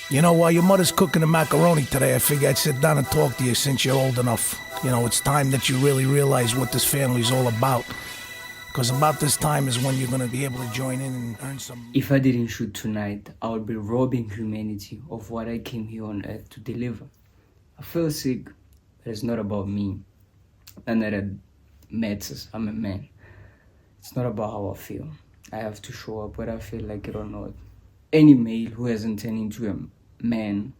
You know, while your mother's cooking the macaroni today, I figured I'd sit down and talk to you since you're old enough. You know, it's time that you really realize what this family's all about. Because about this time is when you're going to be able to join in and earn some... If I didn't shoot tonight, I would be robbing humanity of what I came here on earth to deliver. I feel sick, but it's not about me. And that matters. I'm a man. It's not about how I feel. I have to show up whether I feel like it or not. Any male who hasn't turned into a man,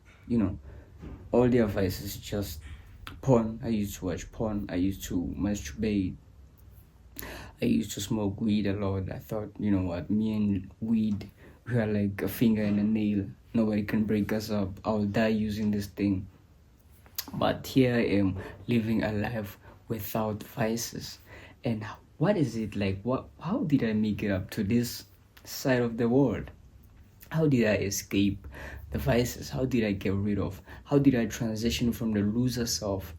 all their vices just porn. I used to watch porn. I used to masturbate. I used to smoke weed a lot. I thought, you know what, me and weed, we are like a finger and a nail. Nobody can break us up. I'll die using this thing. But here I am, living a life without vices. And what is it like? How did I make it up to this side of the world? How did I escape the vices? How did I get rid of? How did I transition from the loser self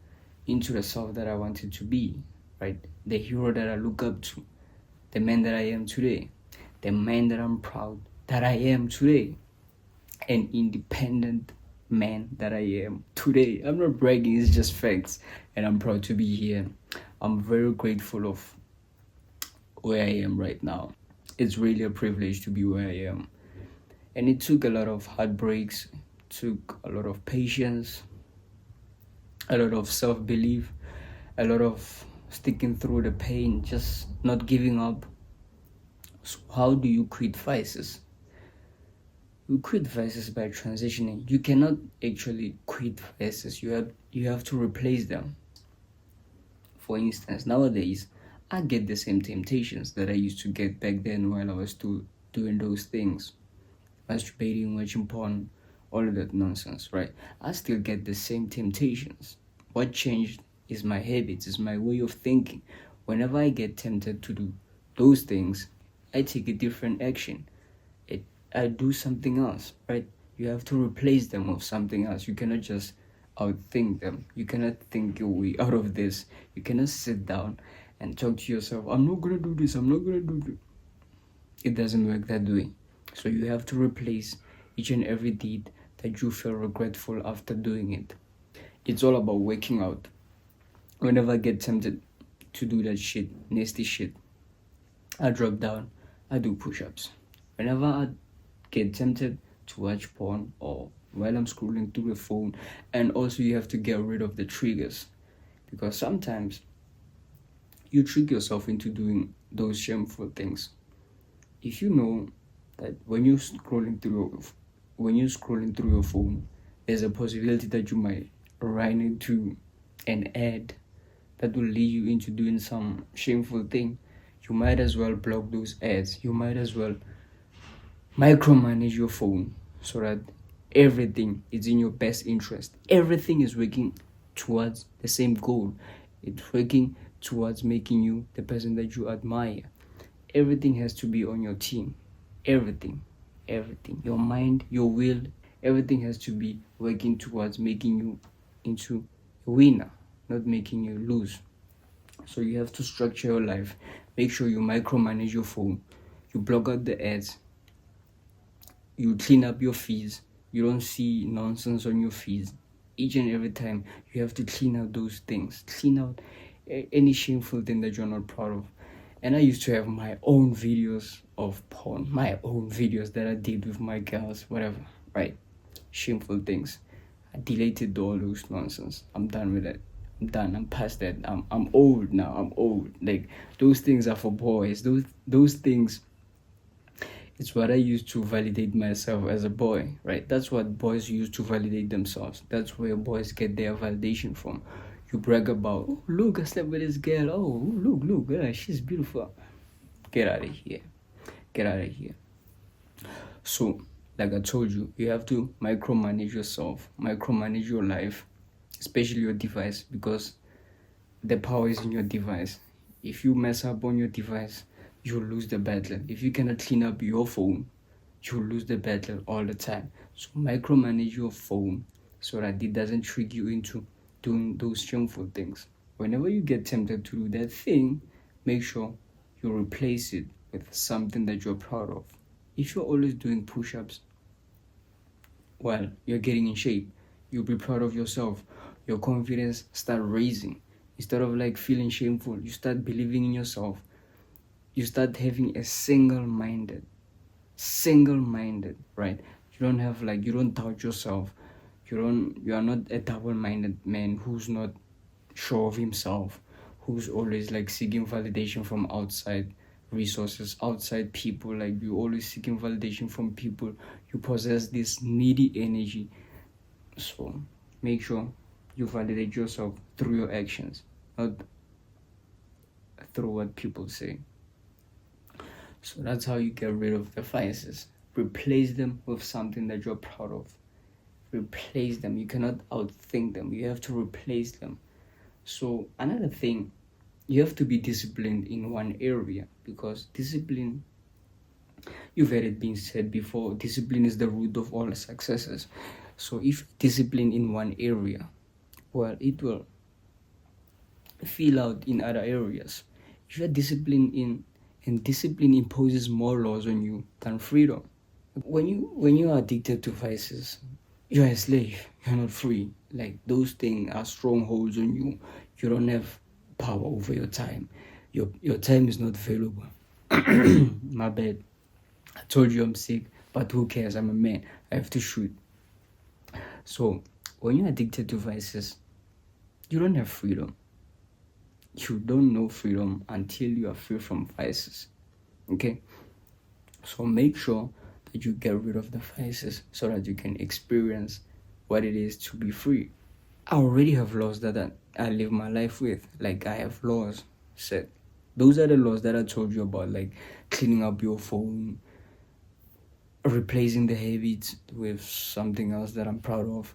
into the self that I wanted to be, right? The hero that I look up to, the man that I am today, the man that I'm proud that I am today, an independent man that I am today. I'm not bragging, it's just facts, and I'm proud to be here. I'm very grateful of where I am right now. It's really a privilege to be where I am. And it took a lot of heartbreaks, took a lot of patience, a lot of self-belief, a lot of sticking through the pain, just not giving up. So how do you quit vices? You quit vices by transitioning. You cannot actually quit vices. You have to replace them. For instance, nowadays, I get the same temptations that I used to get back then while I was still doing those things. Masturbating, watching porn, all of that nonsense, right? I still get the same temptations. What changed is my habits, is my way of thinking. Whenever I get tempted to do those things, I take a different action. I do something else, right? You have to replace them with something else. You cannot just outthink them. You cannot think your way out of this. You cannot sit down and talk to yourself, I'm not gonna do this, I'm not gonna do this. It doesn't work that way. So you have to replace each and every deed that you feel regretful after doing it. It's all about working out. Whenever I get tempted to do that shit, nasty shit, I drop down, I do push-ups. Whenever I get tempted to watch porn or while I'm scrolling through the phone, and also you have to get rid of the triggers, because sometimes you trick yourself into doing those shameful things. If you know that when you're scrolling through your phone, there's a possibility that you might run into an ad that will lead you into doing some shameful thing, you might as well block those ads. You might as well micromanage your phone so that everything is in your best interest. Everything is working towards the same goal. It's working towards making you the person that you admire. Everything has to be on your team. Everything. Your mind, your will, everything has to be working towards making you into a winner, not making you lose. So you have to structure your life. Make sure you micromanage your phone. You block out the ads. You clean up your feeds. You don't see nonsense on your feeds. Each and every time, you have to clean out those things. Clean out any shameful thing that you're not proud of. And I used to have my own videos of porn, my own videos that I did with my girls, whatever, right? Shameful things. I deleted all those nonsense. I'm done with it. I'm done. I'm past that. I'm old now. I'm old. Like, those things are for boys. Those things, it's what I used to validate myself as a boy, right? That's what boys use to validate themselves. That's where boys get their validation from. You brag about, oh, look, I slept with this girl. Oh, look, yeah, she's beautiful. Get out of here. Get out of here. So, like I told you, you have to micromanage yourself, micromanage your life, especially your device, because the power is in your device. If you mess up on your device, you'll lose the battle. If you cannot clean up your phone, you'll lose the battle all the time. So micromanage your phone so that it doesn't trick you into doing those shameful things. Whenever you get tempted to do that thing, make sure you replace it with something that you're proud of. If you're always doing push-ups, Well, you're getting in shape. You'll be proud of yourself. Your confidence start raising. Instead of like feeling shameful, you start believing in yourself. You start having a single-minded, right? You don't doubt yourself. You are not a double-minded man who's not sure of himself, who's always like seeking validation from outside resources, outside people. Like you always seeking validation from people. You possess this needy energy. So make sure you validate yourself through your actions, not through what people say. So that's how you get rid of the vices. Replace them with something that you're proud of. Replace them. You cannot outthink them. You have to replace them. So another thing, you have to be disciplined in one area, because discipline, you've heard it being said before, discipline is the root of all successes. So if discipline in one area, well, it will feel out in other areas. If you're disciplined and discipline imposes more laws on you than freedom. When you are addicted to vices, you're a slave. You're not free. Like those things are strongholds on you. You don't have power over your time. Your time is not valuable. My bad. I told you I'm sick, but who cares? I'm a man. I have to shoot. So when you're addicted to vices, you don't have freedom. You don't know freedom until you are free from vices. Okay? So make sure that you get rid of the vices so that you can experience what it is to be free. I already have laws that I live my life with. Like I have laws set. Those are the laws that I told you about, like cleaning up your phone, replacing the habits with something else that I'm proud of.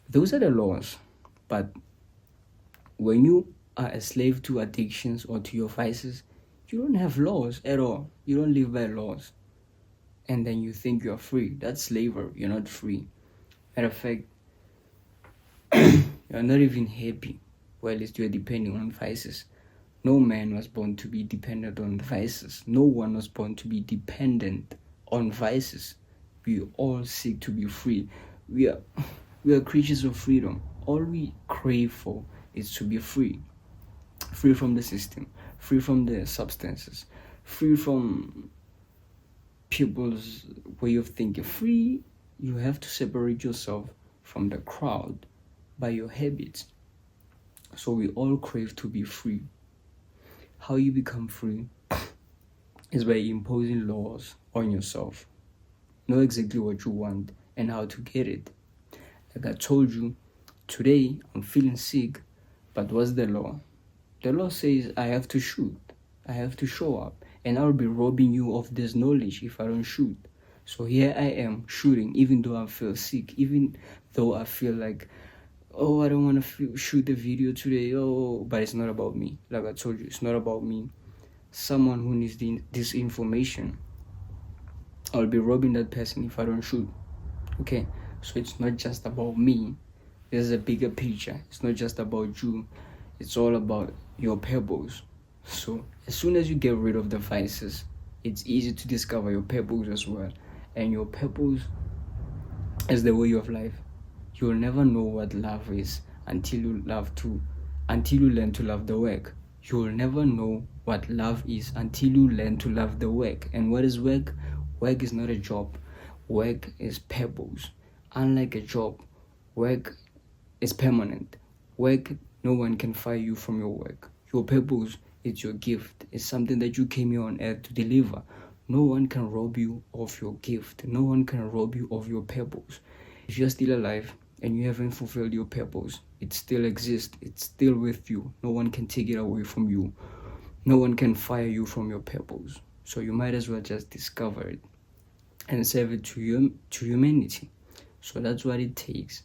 Those are the laws. But when you are a slave to addictions or to your vices, you don't have laws at all. You don't live by laws. And then you think you're free. That's slavery. You're not free. Matter of fact, you're not even happy. Well, at least you're depending on vices. No man was born to be dependent on vices. No one was born to be dependent on vices. We all seek to be free. We are creatures of freedom. All we crave for is to be free. Free from the system, free from the substances, free from people's way of thinking. Free, you have to separate yourself from the crowd by your habits. So we all crave to be free. How you become free is by imposing laws on yourself. Know exactly what you want and how to get it. Like I told you, today I'm feeling sick, but what's the law? The law says I have to shoot. I have to show up. And I'll be robbing you of this knowledge if I don't shoot. So here I am shooting, even though I feel sick, even though I feel like, oh, I don't want to shoot the video today. Oh, but it's not about me. Like I told you, it's not about me. Someone who needs this information, I'll be robbing that person if I don't shoot. Okay? So it's not just about me. There's a bigger picture. It's not just about you. It's all about your pebbles. So as soon as you get rid of the vices, it's easy to discover your pebbles as well. And your pebbles is the way of life. You'll never know what love is until you learn to love the work. You'll never know what love is until you learn to love the work. And what is work? Work is not a job. Work is pebbles. Unlike a job, work is permanent. Work, no one can fire you from your work. Your pebbles, it's your gift. It's something that you came here on earth to deliver. No one can rob you of your gift. No one can rob you of your pebbles. If you're still alive and you haven't fulfilled your purpose, it still exists. It's still with you. No one can take it away from you. No one can fire you from your purpose. So you might as well just discover it and serve it to humanity. So that's what it takes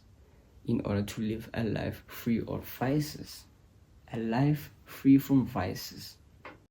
in order to live a life free of vices. A life free from vices.